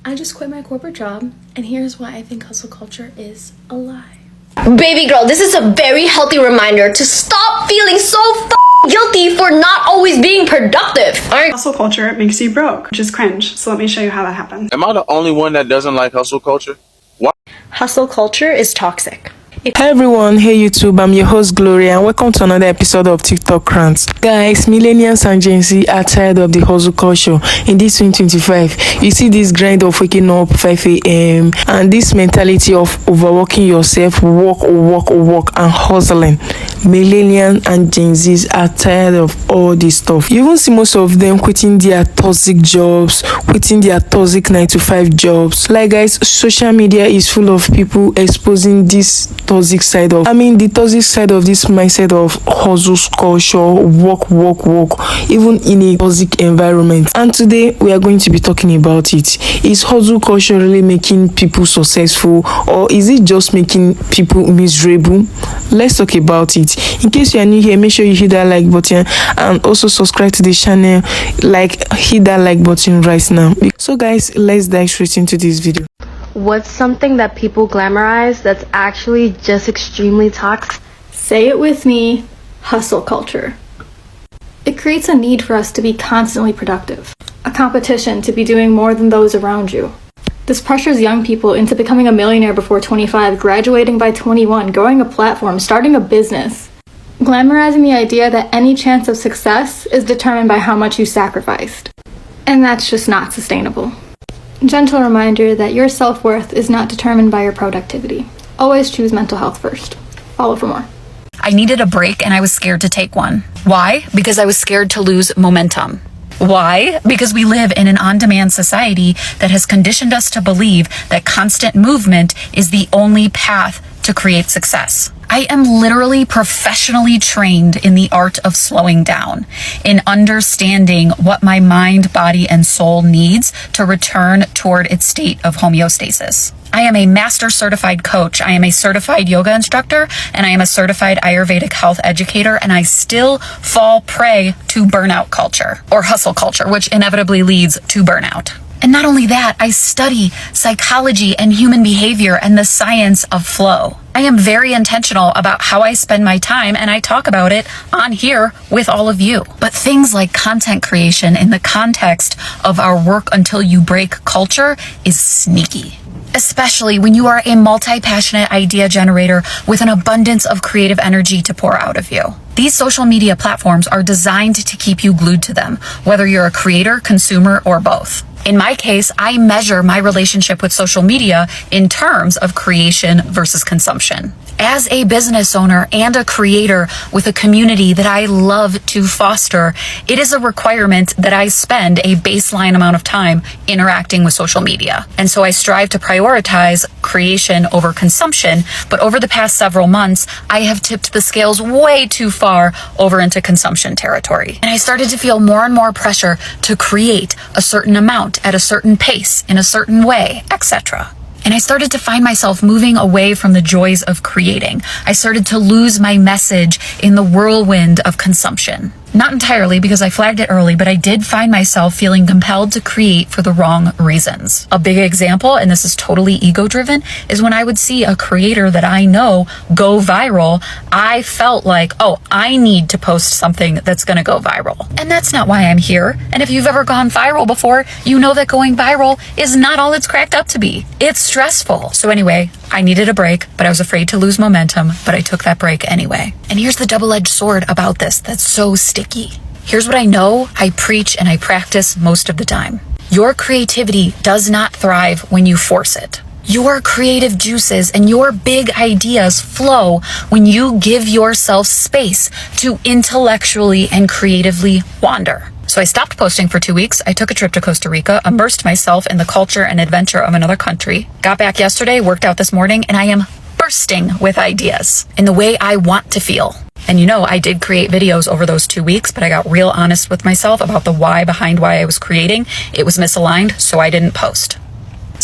I just quit my corporate job, and here's why I think hustle culture is a lie. Baby girl, this is a very healthy reminder to stop feeling so guilty for not always being productive. Hustle culture makes you broke, which is cringe. So let me show you how that happens. Am I the only one that doesn't like hustle culture? Why? Hustle culture is toxic. Hey everyone, hey YouTube, I'm your host GlowRia and welcome to another episode of TikTok Rants. Guys, millennials and Gen Z are tired of the hustle culture in this 2025. You see this grind of waking up 5 a.m. and this mentality of overworking yourself, work and hustling. Millennials and Gen Zs are tired of all this stuff. You even see most of them quitting their toxic jobs, quitting their toxic 9-to-5 jobs. Like guys, social media is full of people exposing this toxic side of the toxic side of this mindset of hustle culture, work, even in a toxic environment. And today we are going to be talking about it. Is hustle culture really making people successful, or is it just making people miserable? Let's talk about it. In case you are new here, make sure you hit that like button and also subscribe to the channel. Hit that like button right now. So guys, let's dive straight into this video. What's something that people glamorize that's actually just extremely toxic? Say it with me, hustle culture. It creates a need for us to be constantly productive, a competition to be doing more than those around you. This pressures young people into becoming a millionaire before 25, graduating by 21, growing a platform, starting a business, glamorizing the idea that any chance of success is determined by how much you sacrificed. And that's just not sustainable. Gentle reminder that your self-worth is not determined by your productivity. Always choose mental health first. Follow for more. I needed a break and I was scared to take one. Why? Because I was scared to lose momentum. Why? Because we live in an on-demand society that has conditioned us to believe that constant movement is the only path to create success. I am literally professionally trained in the art of slowing down, in understanding what my mind, body, and soul needs to return toward its state of homeostasis. I am a master certified coach. I am a certified yoga instructor, and I am a certified Ayurvedic health educator, and I still fall prey to burnout culture or hustle culture, which inevitably leads to burnout. And not only that, I study psychology and human behavior and the science of flow. I am very intentional about how I spend my time, and I talk about it on here with all of you. But things like content creation in the context of our work until you break culture is sneaky. Especially when you are a multi-passionate idea generator with an abundance of creative energy to pour out of you. These social media platforms are designed to keep you glued to them, whether you're a creator, consumer, or both. In my case, I measure my relationship with social media in terms of creation versus consumption. As a business owner and a creator with a community that I love to foster, it is a requirement that I spend a baseline amount of time interacting with social media. And so I strive to prioritize creation over consumption, but over the past several months, I have tipped the scales way too far over into consumption territory. And I started to feel more and more pressure to create a certain amount at a certain pace, in a certain way, etc. And I started to find myself moving away from the joys of creating. I started to lose my message in the whirlwind of consumption. Not entirely, because I flagged it early, but I did find myself feeling compelled to create for the wrong reasons. A big example, and this is totally ego-driven, is when I would see a creator that I know go viral, I felt like, oh, I need to post something that's gonna go viral. And that's not why I'm here. And if you've ever gone viral before, you know that going viral is not all it's cracked up to be. It's stressful. So anyway, I needed a break, but I was afraid to lose momentum, but I took that break anyway. And here's the double-edged sword about this that's so sticky. Here's what I know, I preach, and I practice most of the time. Your creativity does not thrive when you force it. Your creative juices and your big ideas flow when you give yourself space to intellectually and creatively wander. So I stopped posting for 2 weeks. I took a trip to Costa Rica, immersed myself in the culture and adventure of another country, got back yesterday, worked out this morning, and I am bursting with ideas in the way I want to feel. And you know, I did create videos over those 2 weeks, but I got real honest with myself about the why behind why I was creating. It was misaligned, so I didn't post.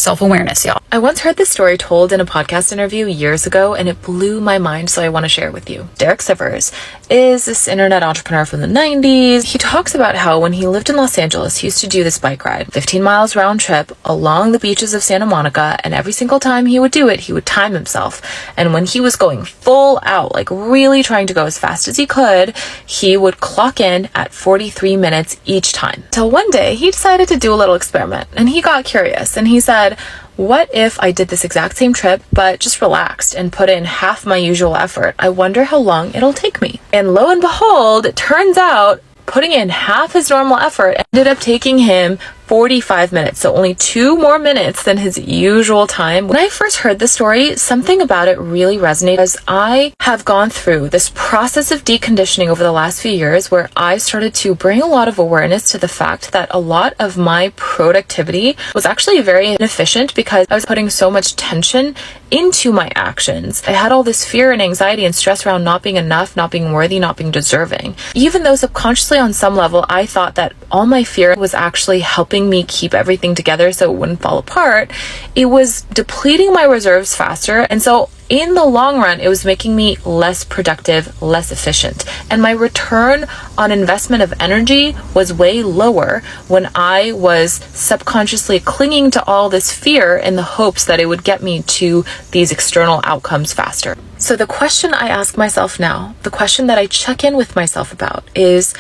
self-awareness, y'all. I once heard this story told in a podcast interview years ago, and it blew my mind, so I want to share it with you. Derek Sivers is this internet entrepreneur from the 90s. He talks about how when he lived in Los Angeles, he used to do this bike ride, 15 miles round trip along the beaches of Santa Monica, and every single time he would do it, he would time himself. And when he was going full out, like really trying to go as fast as he could, he would clock in at 43 minutes each time. Till one day, he decided to do a little experiment, and he got curious, and he said, what if I did this exact same trip, but just relaxed and put in half my usual effort? I wonder how long it'll take me. And lo and behold, it turns out putting in half his normal effort ended up taking him 45 minutes, so only 2 more minutes than his usual time. When I first heard the story, something about it really resonated, as I have gone through this process of deconditioning over the last few years where I started to bring a lot of awareness to the fact that a lot of my productivity was actually very inefficient because I was putting so much tension into my actions. I had all this fear and anxiety and stress around not being enough, not being worthy, not being deserving. Even though subconsciously on some level, I thought that all my fear was actually helping me keep everything together so it wouldn't fall apart, it was depleting my reserves faster. And so in the long run, it was making me less productive, less efficient. And my return on investment of energy was way lower when I was subconsciously clinging to all this fear in the hopes that it would get me to these external outcomes faster. So the question I ask myself now, the question that I check in with myself about is,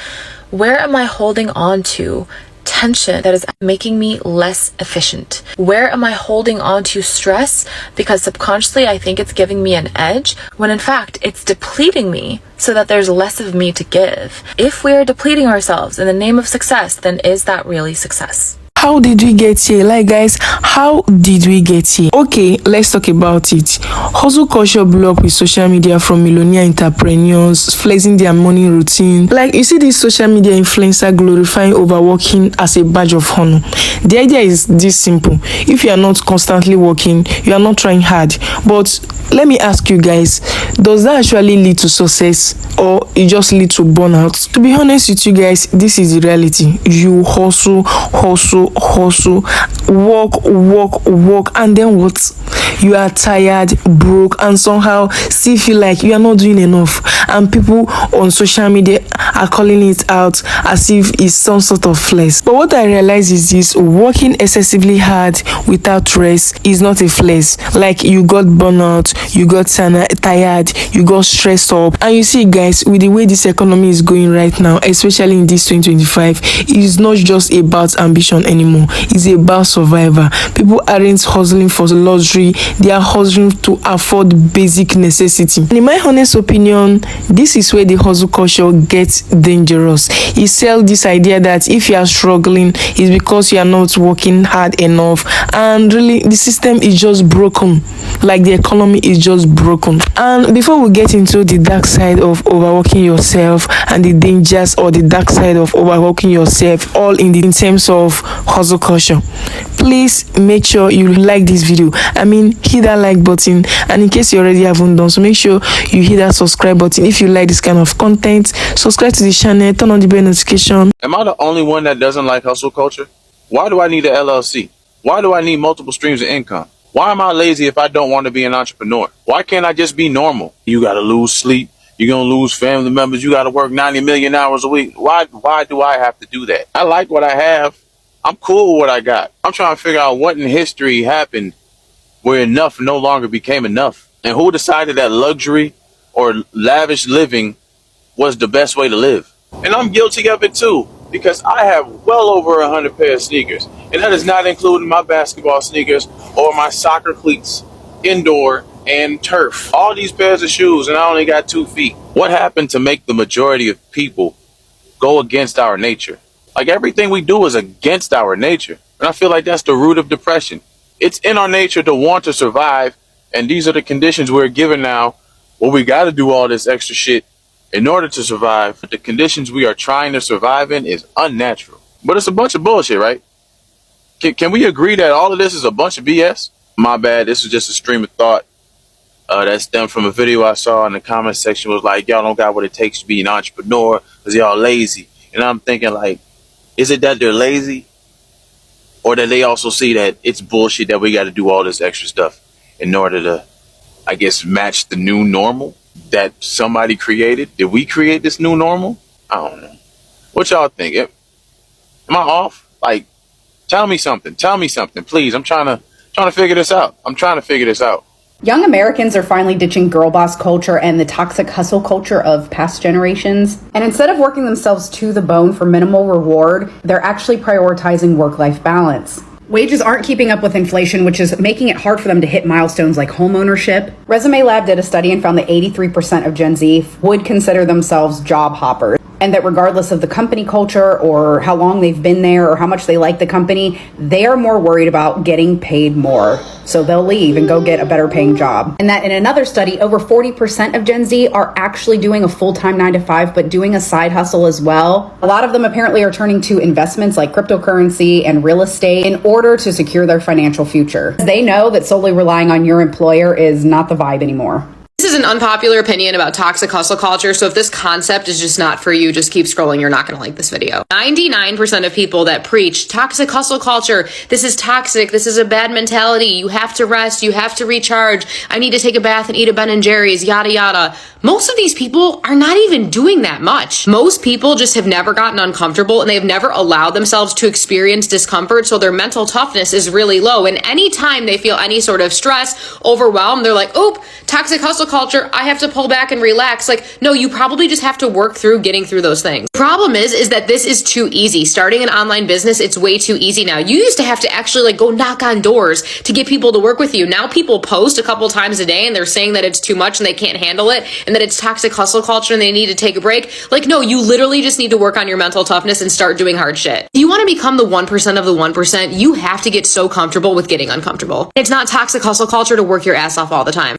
where am I holding on to tension that is making me less efficient? Where am I holding on to stress because subconsciously I think it's giving me an edge when in fact it's depleting me so that there's less of me to give? If we are depleting ourselves in the name of success, then is that really success? How did we get here? Like, guys, how did we get here? Okay, let's talk about it. Hustle culture blew up with social media, from millionaire entrepreneurs flexing their morning routine. Like, you see this social media influencer glorifying overworking as a badge of honor. The idea is this simple: if you are not constantly working, you are not trying hard. But let me ask you guys, does that actually lead to success, or it just lead to burnout? To be honest with you guys, this is the reality. You hustle, work, and then what? You are tired, broke, and somehow still feel like you are not doing enough. And people on social media are calling it out as if it's some sort of flex. But what I realize is this: working excessively hard without rest is not a flex. Like, you got burnout, you got tired, you got stressed up. And you see, guys, with the way this economy is going right now, especially in this 2025, it is not just about ambition anymore. It's about survival. People aren't hustling for luxury, they are hustling to afford basic necessity. And in my honest opinion, this is where the hustle culture gets dangerous. It sells this idea that if you are struggling, it's because you are not working hard enough, and really the system is just broken. Like, the economy is just broken. And before we get into the dark side of overworking yourself and the dangers or the dark side of overworking yourself, all in terms of hustle culture, please make sure you like this video. Hit that like button, and in case you already haven't done so, make sure you hit that subscribe button. If you like this kind of content, subscribe to the channel, turn on the bell notification. Am I the only one that doesn't like hustle culture? Why do I need an LLC? Why do I need multiple streams of income? Why am I lazy if I don't want to be an entrepreneur? Why can't I just be normal? You got to lose sleep. You're going to lose family members. You got to work 90 million hours a week. Why do I have to do that? I like what I have. I'm cool with what I got. I'm trying to figure out what in history happened where enough no longer became enough. And who decided that luxury or lavish living was the best way to live? And I'm guilty of it too, because I have well over 100 pair of sneakers. And that is not including my basketball sneakers or my soccer cleats, indoor and turf. All these pairs of shoes, and I only got 2 feet. What happened to make the majority of people go against our nature? Like, everything we do is against our nature. And I feel like that's the root of depression. It's in our nature to want to survive, and these are the conditions we're given now where we got to do all this extra shit in order to survive. But the conditions we are trying to survive in is unnatural. But it's a bunch of bullshit, right? Can we agree that all of this is a bunch of BS? My bad, this was just a stream of thought that stemmed from a video I saw in the comment section. Was like, y'all don't got what it takes to be an entrepreneur because y'all lazy. And I'm thinking, like, is it that they're lazy? Or that they also see that it's bullshit that we got to do all this extra stuff in order to, I guess, match the new normal that somebody created. Did we create this new normal? I don't know. What y'all think? Am I off? Like, tell me something, please. I'm trying to figure this out. Young Americans are finally ditching girl boss culture and the toxic hustle culture of past generations. And instead of working themselves to the bone for minimal reward, they're actually prioritizing work-life balance. Wages aren't keeping up with inflation, which is making it hard for them to hit milestones like home ownership. Resume Lab did a study and found that 83% of Gen Z would consider themselves job hoppers. And that regardless of the company culture or how long they've been there or how much they like the company, they are more worried about getting paid more. So they'll leave and go get a better paying job. And that in another study, over 40% of Gen Z are actually doing a full-time 9-to-5, but doing a side hustle as well. A lot of them apparently are turning to investments like cryptocurrency and real estate in order to secure their financial future. They know that solely relying on your employer is not the vibe anymore. This is an unpopular opinion about toxic hustle culture, so if this concept is just not for you, just keep scrolling. You're not going to like this video. 99% of people that preach toxic hustle culture, this is toxic, this is a bad mentality, you have to rest, you have to recharge, I need to take a bath and eat a Ben & Jerry's, yada yada. Most of these people are not even doing that much. Most people just have never gotten uncomfortable and they've never allowed themselves to experience discomfort, so their mental toughness is really low. And anytime they feel any sort of stress, overwhelmed, they're like, oop, toxic hustle culture, I have to pull back and relax. Like, no, you probably just have to work through getting through those things. The problem is that this is too easy. Starting an online business, it's way too easy now. You used to have to actually like go knock on doors to get people to work with you. Now people post a couple times a day and they're saying that it's too much and they can't handle it and that it's toxic hustle culture and they need to take a break. Like, no, you literally just need to work on your mental toughness and start doing hard shit. If you want to become the 1% of the 1%, you have to get so comfortable with getting uncomfortable. It's not toxic hustle culture to work your ass off all the time.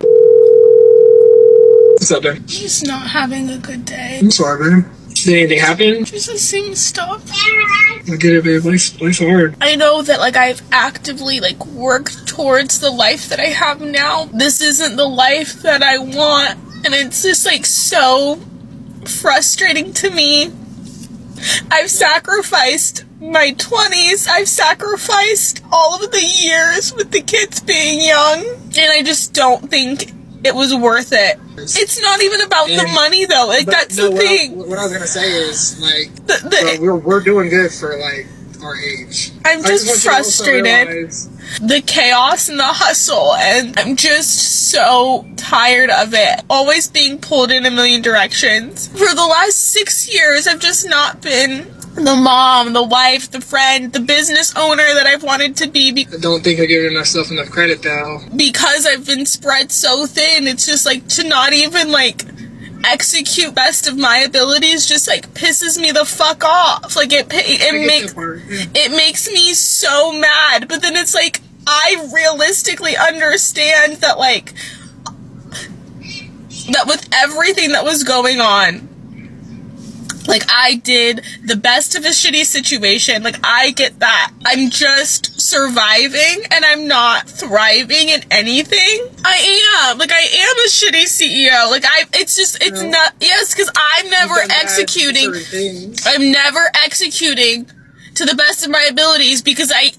What's up, there? He's not having a good day. I'm sorry, babe. Did anything happen? Just the same stuff. I get it, babe. Life's hard. I know that like I've actively like worked towards the life that I have now. This isn't the life that I want, and it's just like so frustrating to me. I've sacrificed my 20s. I've sacrificed all of the years with the kids being young, and I just don't think it was worth it. It's not even about the money though. Like that's the thing. What I was gonna say is like we're doing good for like our age. I'm just frustrated. The chaos and the hustle, and I'm just so tired of it. Always being pulled in a million directions. For the last 6 years, I've just not been the mom, the wife, the friend, the business owner that I've wanted to be. I don't think I'm giving myself enough credit though. Because I've been spread so thin, it's just like to not even like execute best of my abilities just like pisses me the fuck off. Like it makes me so mad. But then it's like I realistically understand that like that with everything that was going on, like, I did the best of a shitty situation. Like, I get that. I'm just surviving, and I'm not thriving in anything. I am. Like, I am a shitty CEO. Like, it's not, yes, because I'm never executing. I'm never executing to the best of my abilities because I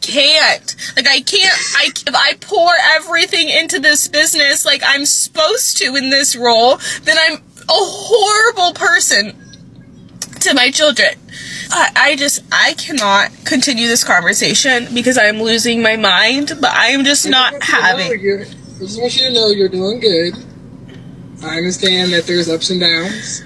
can't. Like, if I pour everything into this business like I'm supposed to in this role, then I'm a horrible person to my children. I cannot continue this conversation because I'm losing my mind, but I am just not having. I just want you to know you're doing good. I understand that there's ups and downs,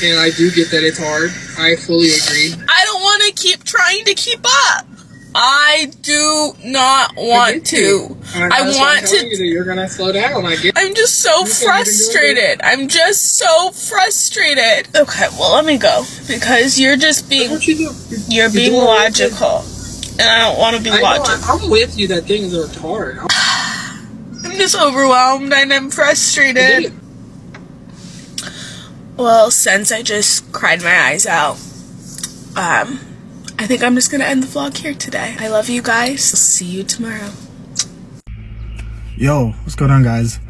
and I do get that it's hard. I fully agree. I don't want to keep trying to keep up. I do not want to. I want to. You're gonna slow down. I'm just so frustrated. I'm just so frustrated. Okay, well let me go because you're just being. You're being logical, and I don't want to be logical. I'm with you. That things are hard. I'm just overwhelmed and I'm frustrated. Well, since I just cried my eyes out, I think I'm just gonna end the vlog here today. I love you guys. I'll see you tomorrow. Yo, what's going on, guys?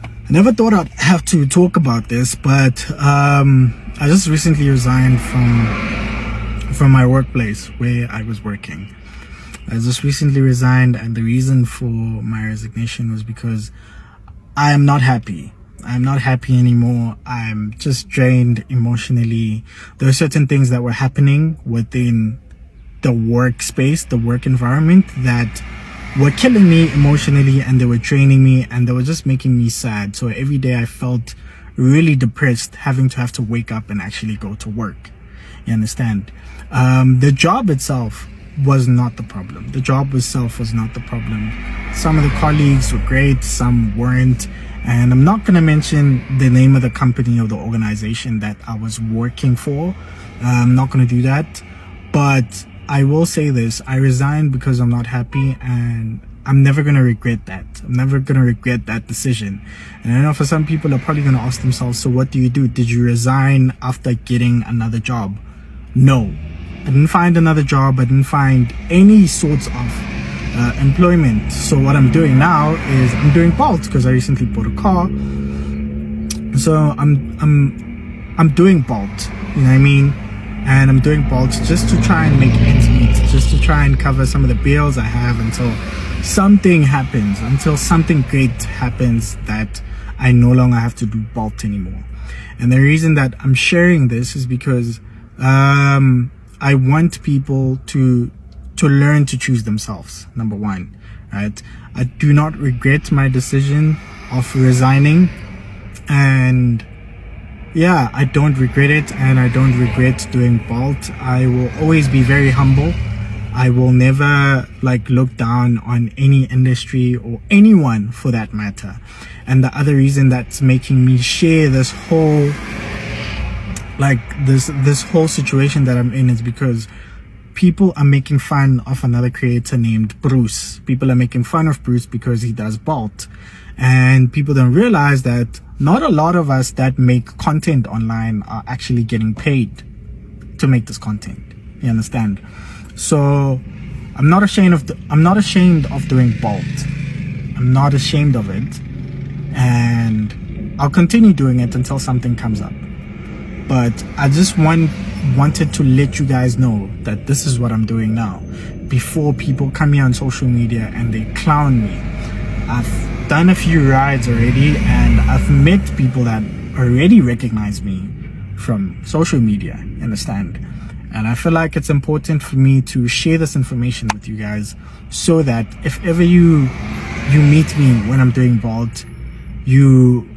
I never thought I'd have to talk about this, but I just recently resigned from my workplace where I was working. I just recently resigned, and the reason for my resignation was because I am not happy. I'm not happy anymore. I'm just drained emotionally. There are certain things that were happening within the workspace, the work environment, that were killing me emotionally, and they were draining me, and they were just making me sad. So every day I felt really depressed, having to wake up and actually go to work. You understand? The job itself was not the problem. The job itself was not the problem. Some of the colleagues were great, some weren't. And I'm not going to mention the name of the company or the organization that I was working for. I'm not going to do that. But I will say this. I resigned because I'm not happy, and I'm never going to regret that. I'm never going to regret that decision. And I know for some people are probably going to ask themselves, so what do you do? Did you resign after getting another job? No. I didn't find another job. I didn't find any sorts of employment. So what I'm doing now is I'm doing Bolt, because I recently bought a car. So I'm doing Bolt, you know what I mean? And I'm doing Bolt just to try and make ends meet, just to try and cover some of the bills I have until something happens, until something great happens that I no longer have to do Bolt anymore. And the reason that I'm sharing this is because I want people to learn to choose themselves, number one, right? I do not regret my decision of resigning, and yeah, I don't regret it, and I don't regret doing Bolt. I will always be very humble. I will never look down on any industry or anyone for that matter. And the other reason that's making me share this whole this whole situation that I'm in is because people are making fun of another creator named Bruce. People are making fun of Bruce because he does Bolt. And people don't realize that not a lot of us that make content online are actually getting paid to make this content. You understand? So I'm not ashamed of doing Bolt. I'm not ashamed of it. And I'll continue doing it until something comes up. But I just wanted to let you guys know that this is what I'm doing now, before people come here on social media and they clown me. I've done a few rides already, and I've met people that already recognize me from social media, understand? And I feel like it's important for me to share this information with you guys, so that if ever you meet me when I'm doing Bolt, you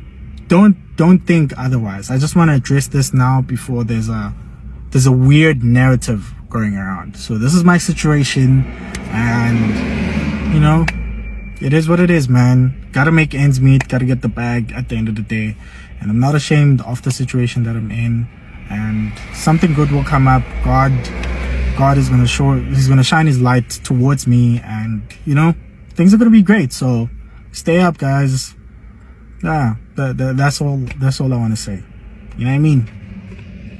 don't think otherwise. I just want to address this now before there's a weird narrative going around. So this is my situation, and you know, it is what it is, man. Gotta make ends meet, gotta get the bag at the end of the day. And I'm not ashamed of the situation that I'm in, and something good will come up. God is gonna he's gonna shine his light towards me, and you know, things are gonna be great. So stay up, guys. Yeah, that's all I want to say. You know what I mean?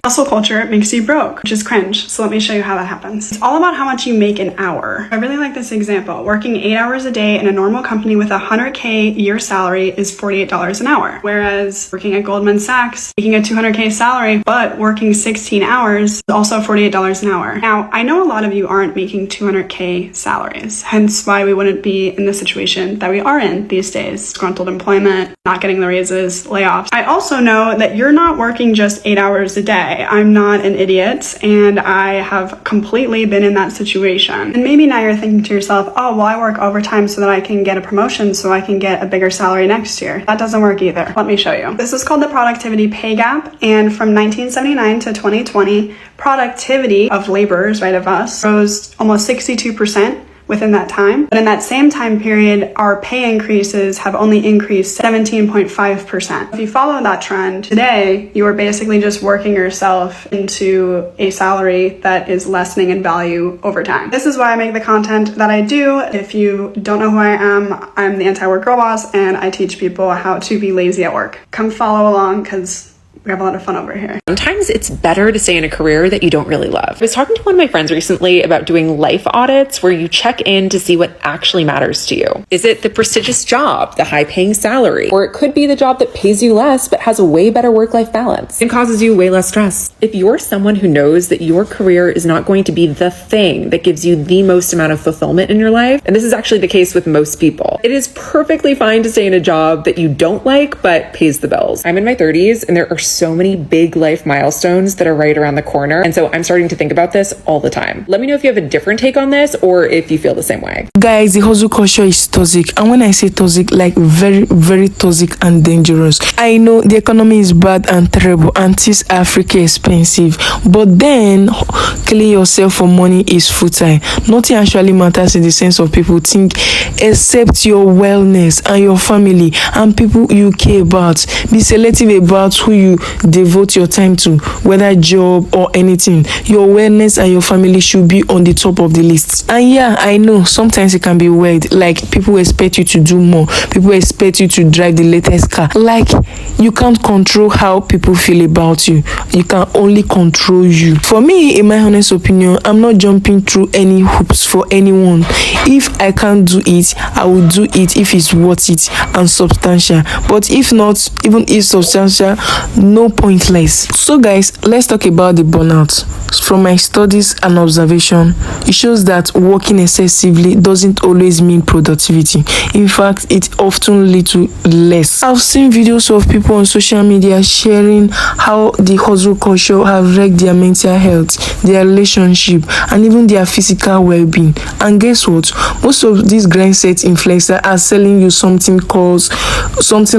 Hustle culture makes you broke, which is cringe. So let me show you how that happens. It's all about how much you make an hour. I really like this example. Working 8 hours a day in a normal company with a $100K year salary is $48 an hour. Whereas working at Goldman Sachs, making a $200K salary, but working 16 hours is also $48 an hour. Now, I know a lot of you aren't making $200K salaries, hence why we wouldn't be in the situation that we are in these days. Disgruntled employment, not getting the raises, layoffs. I also know that you're not working just 8 hours a day. I'm not an idiot, and I have completely been in that situation. And maybe now you're thinking to yourself, oh, well, I work overtime so that I can get a promotion, so I can get a bigger salary next year. That doesn't work either. Let me show you. This is called the productivity pay gap, and from 1979 to 2020, productivity of laborers, right, of us, rose almost 62%. Within that time. But in that same time period, our pay increases have only increased 17.5%. If you follow that trend, today, you are basically just working yourself into a salary that is lessening in value over time. This is why I make the content that I do. If you don't know who I am, I'm the anti-work girl boss, and I teach people how to be lazy at work. Come follow along, because We have a lot of fun over here. Sometimes it's better to stay in a career that you don't really love. I was talking to one of my friends recently about doing life audits where you check in to see what actually matters to you. Is it the prestigious job, the high paying salary, or it could be the job that pays you less but has a way better work-life balance and causes you way less stress. If you're someone who knows that your career is not going to be the thing that gives you the most amount of fulfillment in your life, and this is actually the case with most people, it is perfectly fine to stay in a job that you don't like but pays the bills. I'm in my 30s and there are so many big life milestones that are right around the corner, and so I'm starting to think about this all the time. Let me know if you have a different take on this or if you feel the same way. Guys, the hustle culture is toxic, and when I say toxic, like very, very toxic and dangerous. I know the economy is bad and terrible and this Africa expensive, but then killing yourself for money is futile. Nothing actually matters in the sense of people think except your wellness and your family and people you care about. Be selective about who you devote your time to, whether job or anything. Your wellness and your family should be on the top of the list. And yeah, I know sometimes it can be weird, like people expect you to do more, people expect you to drive the latest car. Like, you can't control how people feel about you, you can only control you. For me, in my honest opinion, I'm not jumping through any hoops for anyone. If I can't do it, I will do it if it's worth it and substantial, but if not, even if substantial, no pointless. So guys, let's talk about the burnout. From my studies and observation, it shows that working excessively doesn't always mean productivity. In fact, it often leads to less. I've seen videos of people on social media sharing how the hustle culture have wrecked their mental health, their relationship, and even their physical well-being. And guess what? Most of these grind set influencers are selling you something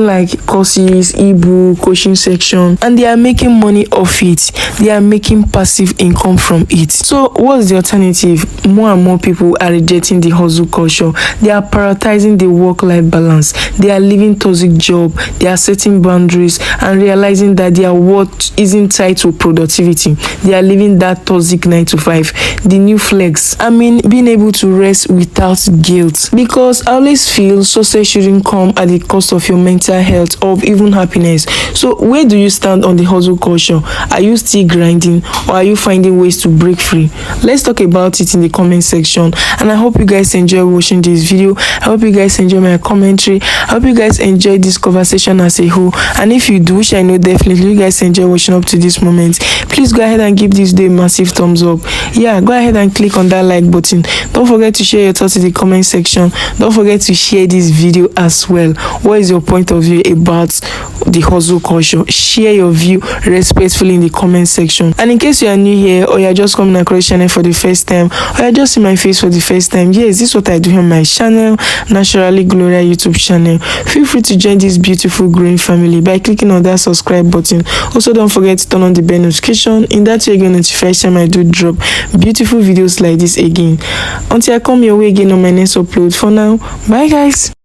like courses, ebook, coaching section, and they are making money off it. They are making passive income from it. So what's the alternative? More and more people are rejecting the hustle culture. They are prioritizing the work-life balance. They are living toxic job. They are setting boundaries and realizing that their worth isn't tied to productivity. They are living that toxic 9 to 5. The new flex. I mean, being able to rest without guilt. Because I always feel success shouldn't come at the cost of your mental health or even happiness. So where do you stand on the hustle culture? Are you still grinding, or are you finding ways to break free? Let's talk about it in the comment section. And I hope you guys enjoy watching this video. I hope you guys enjoy my commentary. I hope you guys enjoy this conversation as a whole. And if you do, which I know definitely you guys enjoy watching up to this moment, please go ahead and give this video a massive thumbs up. Yeah, go ahead and click on that like button. Don't forget to share your thoughts in the comment section. Don't forget to share this video as well. What is your point of view about the hustle culture? Share your view respectfully in the comment section. And in case you are new here, or you're just coming across the channel for the first time, or you're just seeing my face for the first time, yes, this is what I do on my channel, Naturally GlowRia YouTube Channel. Feel free to join this beautiful growing family by clicking on that subscribe button. Also, don't forget to turn on the bell notification. In that way, you're going to notify time I do drop beautiful videos like this again. Until I come your way again on my next upload. For now, bye guys.